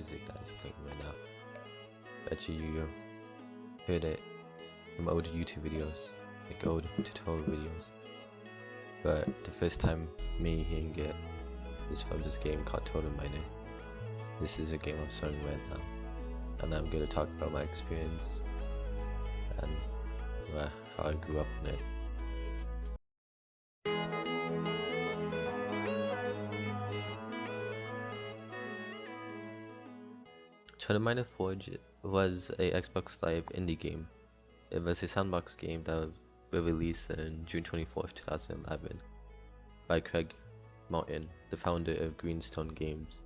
music that is playing right now. Bet you heard it from old YouTube videos, like old tutorial videos. But the first time me hearing it is from this game called Total Miner. This is a game I'm starting right now, and I'm gonna talk about my experience and how I grew up on it. Total Miner Forge was a Xbox Live indie game. It was a sandbox game that was released on June 24th, 2011 by Craig Martin, the founder of Greenstone Games.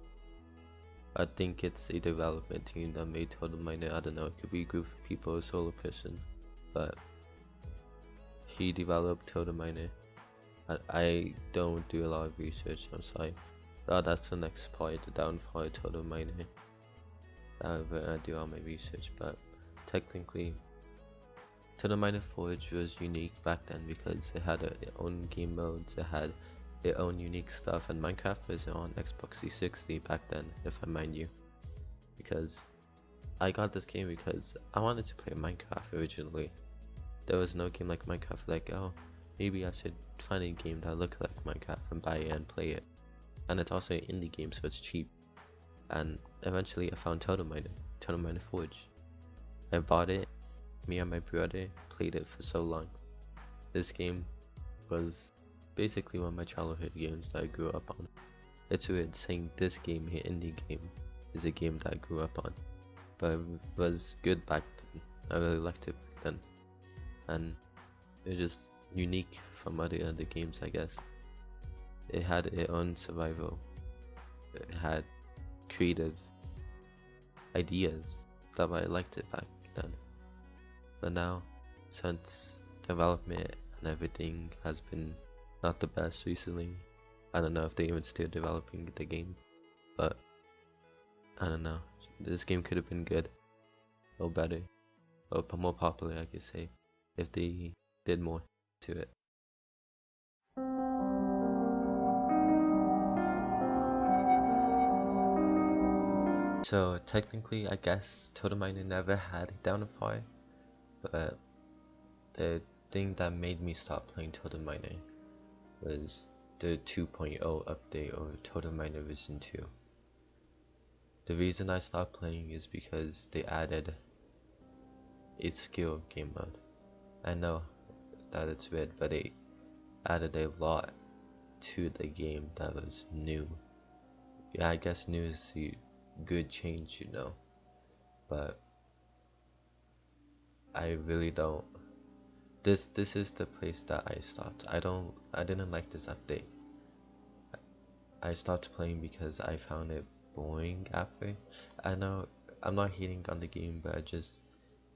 I think it's a development team that made Total Miner. I don't know, it could be a group of people or a solo person, but he developed Total Miner. I don't do a lot of research, I'm sorry. That's the next part, the downfall of Total Miner. I do all my research, but technically Total Miner Forge was unique back then because it had its own game modes, it had its own unique stuff, and Minecraft was on Xbox 360 back then, if I mind you. Because I got this game because I wanted to play Minecraft originally. There was no game like Minecraft, like, oh, maybe I should find a game that looked like Minecraft and buy it and play it. And it's also an indie game, so it's cheap. And eventually I found Total Miner Forge. I bought it, me and my brother played it for so long. This game was basically one of my childhood games that I grew up on. It's weird saying this game here, indie game, is a game that I grew up on. But it was good back then, I really liked it back then. And it was just unique from other games, I guess. It had its own survival, it had creative ideas, that's why I liked it back then. But now, since development and everything has been not the best recently, I don't know if they're even still developing the game, but I don't know, this game could have been good, or better, or more popular I could say, if they did more to it. So technically I guess Total Miner never had a downfall, but the thing that made me stop playing Total Miner was the 2.0 update or Total Miner version 2. The reason I stopped playing is because they added a skill game mode. I know that it's weird, but they added a lot to the game that was new. Yeah, I guess new is a good change, you know, but I really don't. This is the place that I stopped. I didn't like this update. I stopped playing because I found it boring after. I know I'm not hating on the game, but I just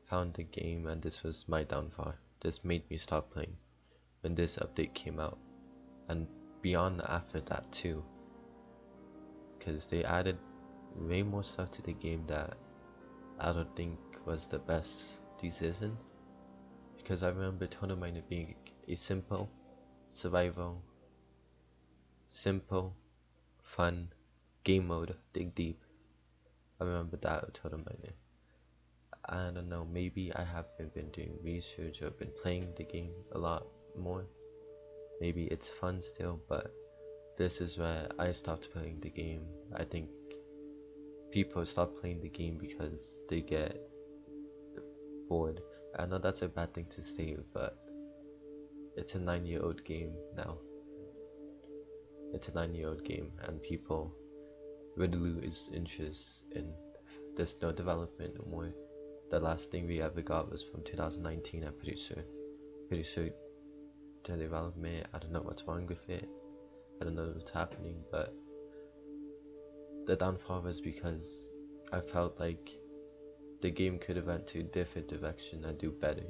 found the game, and this was my downfall. This made me stop playing when this update came out, and beyond after that too, because they added way more stuff to the game that I don't think was the best decision. Because I remember Total Miner being a simple survival, simple, fun game mode, dig deep. I remember that with Total Miner. I don't know, maybe I haven't been doing research or been playing the game a lot more. Maybe it's fun still, but this is where I stopped playing the game. I think people stop playing the game because they get bored. I know that's a bad thing to say, but it's a 9-year-old game now. It's a 9-year-old game, and people would lose interest in there's no development no more. The last thing we ever got was from 2019, I'm pretty sure. The development, I don't know what's wrong with it. I don't know what's happening, but the downfall was because I felt like the game could have went to a different direction and do better.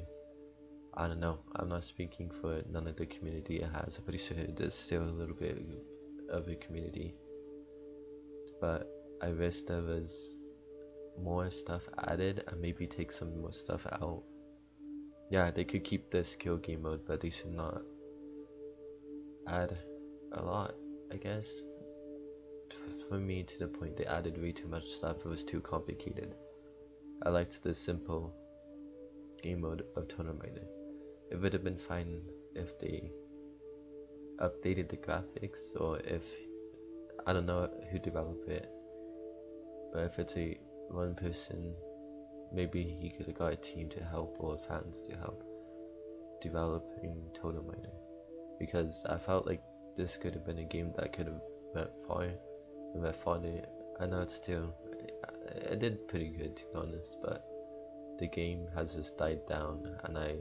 I don't know, I'm not speaking for none of the community it has. I'm pretty sure there's still a little bit of a community, but I wish there was more stuff added and maybe take some more stuff out. Yeah, they could keep the skill game mode, but they should not add a lot, I guess. for me, to the point they added way too much stuff. It was too complicated. I liked the simple game mode of Totem Miner. It would have been fine if they updated the graphics, or if, I don't know who developed it, but if it's a one person, maybe he could have got a team to help, or fans to help developing Totem Miner, because I felt like this could have been a game that could have went farther. I know it's still, it did pretty good, to be honest, but the game has just died down, and I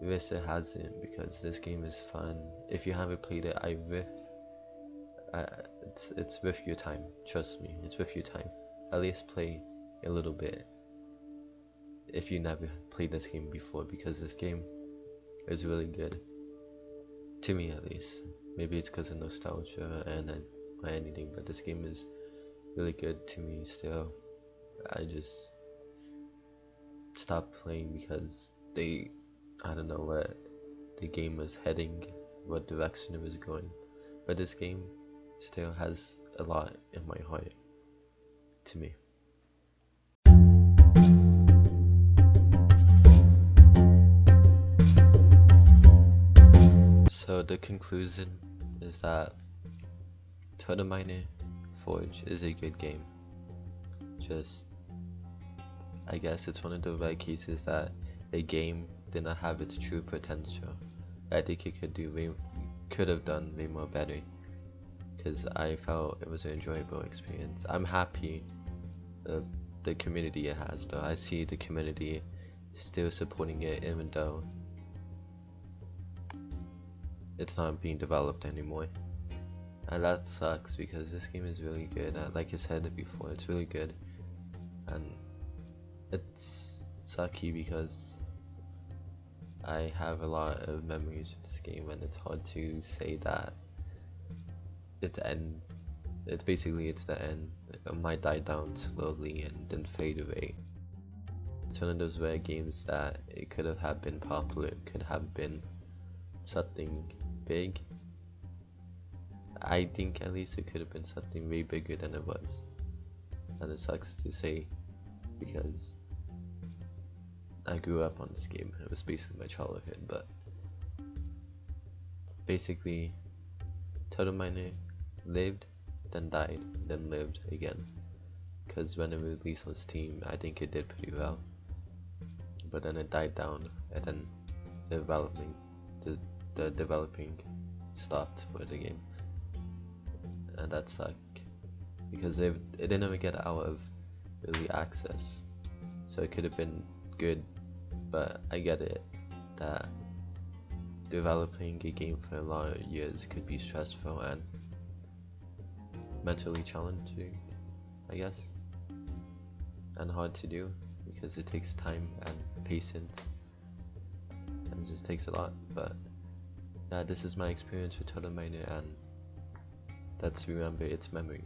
wish it hasn't, because this game is fun. If you haven't played it, it's worth your time. Trust me, it's worth your time. At least play a little bit if you never played this game before, because this game is really good, to me at least. Maybe it's because of nostalgia or anything, but this game is really good to me still. I just stopped playing because I don't know where the game was heading, what direction it was going, but this game still has a lot in my heart, to me. So the conclusion is that Totem Miner Forge is a good game. Just, I guess it's one of the rare cases that a game did not have its true potential. I think it could have done way more better, because I felt it was an enjoyable experience. I'm happy of the community it has, though. I see the community still supporting it, even though it's not being developed anymore, and that sucks, because this game is really good. Like I said before, it's really good, and it's sucky because I have a lot of memories of this game, and it's hard to say that it's the end. It's the end. It might die down slowly and then fade away. It's one of those rare games that it could have been popular, it could have been something big. I think at least it could have been something way bigger than it was, and it sucks to say, because I grew up on this game. It was basically my childhood. But basically, Totem Miner lived, then died, then lived again, because when it released on Steam, I think it did pretty well, but then it died down, and then the developing stopped for the game, and that sucked, because it didn't even get out of early access, so it could have been good. But I get it that developing a game for a lot of years could be stressful and mentally challenging, I guess, and hard to do, because it takes time and patience, and it just takes a lot. But yeah, this is my experience with Totem Miner, and let's remember its memory.